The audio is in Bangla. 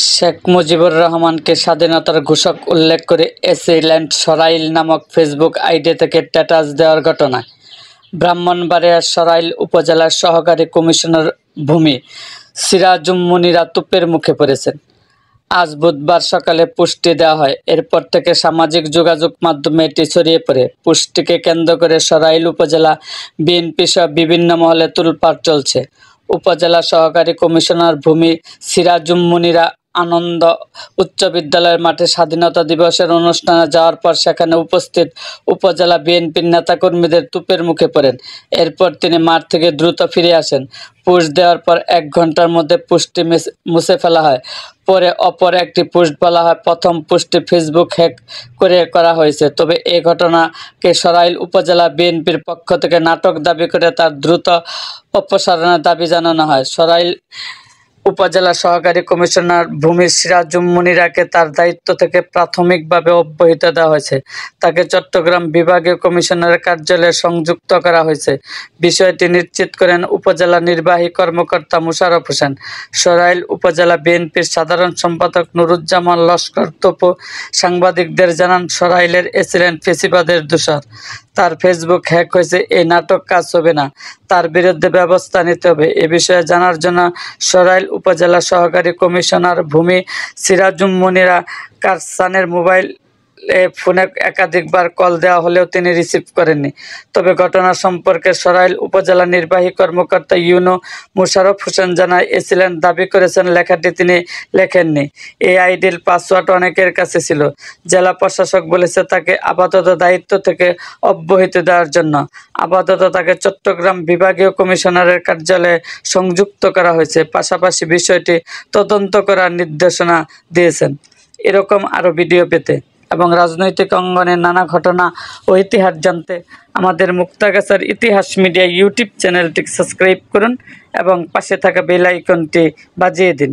শেখ মুজিবুর রহমানকে স্বাধীনতার ঘোষক উল্লেখ করে এসিল্যান্ড সরাইল নামক ফেসবুক আইডি থেকে স্ট্যাটাস দেওয়ার ঘটনায় ব্রাহ্মণবাড়িয়ার সরাইল উপজেলার সহকারী কমিশনার ভূমি সিরাজুম মুনিরা তোপের মুখে পড়েছেন। আজ বুধবার সকালে পুষ্টি দেওয়া হয়। এরপর থেকে সামাজিক যোগাযোগ মাধ্যমে এটি ছড়িয়ে পড়ে। পুষ্টিকে কেন্দ্র করে সরাইল উপজেলা বিএনপি সহ বিভিন্ন মহলে তোলপাড় চলছে। উপজেলা সহকারী কমিশনার ভূমি সিরাজুম মুনিরা আনন্দ উচ্চ বিদ্যালয়ের মাঠে স্বাধীনতা দিবসের অনুষ্ঠানে যাওয়ার পর সেখানে উপস্থিত উপজেলা বিএনপির নেতাকর্মীদের তোপের মুখে পড়েন। এরপর তিনি মাঠ থেকে দ্রুত ফিরে আসেন। পোস্ট দেওয়ার পর 1 ঘন্টার মধ্যে পোস্টটি মুছে ফেলা হয়। পরে অপর একটি পোস্ট বলা হয় প্রথম পোস্টটি ফেসবুক হ্যাক করে করা হয়েছে। তবে এই ঘটনাকে সরাইল উপজেলা বিএনপির পক্ষ থেকে নাটক দাবি করে তার দ্রুত অপসারণের দাবি জানানো হয়। সরাইল উপজেলা সহকারী কমিশনার ভূমি সিরাজুম মুনিরাকে তার দায়িত্ব থেকে প্রাথমিকভাবে অব্যাহতি দেওয়া হয়েছে। তাকে চট্টগ্রাম বিভাগীয় কমিশনারের কার্যালয়ে সংযুক্ত করা হয়েছে। বিষয়টি নিশ্চিত করেন উপজেলা নির্বাহী কর্মকর্তা মোশাররফ হোসেন। সরাইল উপজেলা বিএনপির সাধারণ সম্পাদক নুরুজ্জামান লস্কর তপু সাংবাদিকদের জানান, সরাইলের এসিল্যান্ড ফেসিবাদের দোসর। তার ফেসবুক হ্যাক হয়েছে, এই নাটক কাজ হবে না, তার বিরুদ্ধে ব্যবস্থা নিতে হবে। এ বিষয়ে জানার জন্য সরাইল উপজেলা সহকারী কমিশনার ভূমি সিরাজুম মুনিরা কারসানের মোবাইল ফোনে একাধিকবার কল দেওয়া হলেও তিনি রিসিভ করেননি। তবে ঘটনা সম্পর্কে সরাইল উপজেলা নির্বাহী কর্মকর্তা ইউনো মোশাররফ হোসেন জানায়, এসিল্যান্ড দাবি করেছেন লেখাটি তিনি লেখেননি। এই আইডির পাসওয়ার্ড অনেকের কাছে ছিল। জেলা প্রশাসক বলেছে তাকে আপাতত দায়িত্ব থেকে অব্যাহতি দেওয়ার জন্য। আপাতত তাকে চট্টগ্রাম বিভাগীয় কমিশনারের কার্যালয়ে সংযুক্ত করা হয়েছে। পাশাপাশি বিষয়টি তদন্ত করার নির্দেশনা দিয়েছেন। এরকম আরও ভিডিও পেতে এবং রাজনৈতিক অঙ্গনের নানা ঘটনা ও ইতিহাস জানতে আমাদের মুক্তাগাছার ইতিহাস মিডিয়া ইউটিউব চ্যানেলটি সাবস্ক্রাইব করুন এবং পাশে থাকা বেল আইকনটি বাজিয়ে দিন।